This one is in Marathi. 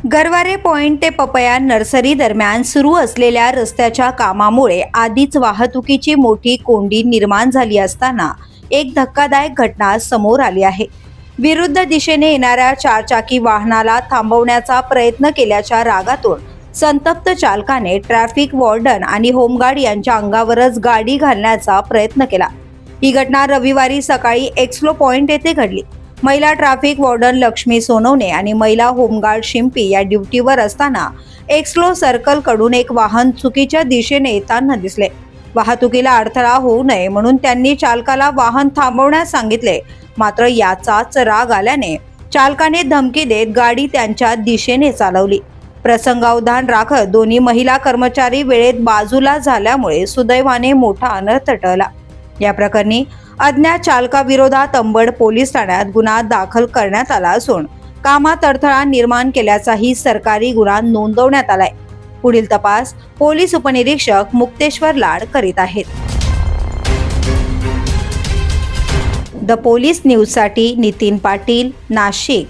गरवारे पॉइंट ते पपया नर्सरी दरम्यान सुरू असलेल्या रस्त्याच्या कामामुळे आधीच वाहतुकीची मोठी कोंडी निर्माण झाली असताना एक धक्कादायक घटना समोर आली आहे। विरुद्ध दिशेने येणाऱ्या चारचाकी वाहनाला थांबवण्याचा प्रयत्न केल्याच्या रागातून संतप्त चालकाने ट्रॅफिक वॉर्डन आणि होमगार्ड यांच्या अंगावरच गाडी घालण्याचा प्रयत्न केला। ही घटना रविवारी सकाळी एक्सलो पॉइंट येथे घडली। महिला ट्रॅफिक वॉर्डन लक्ष्मी सोनवणे आणि महिला होमगार्ड शिंपी या ड्युटीवर असताना एक्सलो सर्कल कडून एक वाहन चुकीच्या दिशेने येताना दिसले। वाहतुकीला अडथळा होऊ नये म्हणून त्यांनी चालकाला वाहन थांबवण्यास सांगितले, मात्र याचाच राग आल्याने चालकाने धमकी देत गाडी त्यांच्या दिशेने चालवली। प्रसंगावधान राखत दोन्ही महिला कर्मचारी वेळेत बाजूला झाल्यामुळे सुदैवाने मोठा अनर्थ टळला। या प्रकरणी अज्ञात चालकाविरोधात अंबड पोलीस ठाण्यात गुन्हा दाखल करण्यात आला असून कामात अडथळा निर्माण केल्याचाही सरकारी गुन्हा नोंदवण्यात आलाय। पुढील तपास पोलीस उपनिरीक्षक मुक्तेश्वर लाड करीत आहेत। द पोलीस न्यूज साठी नितीन पाटील, नाशिक।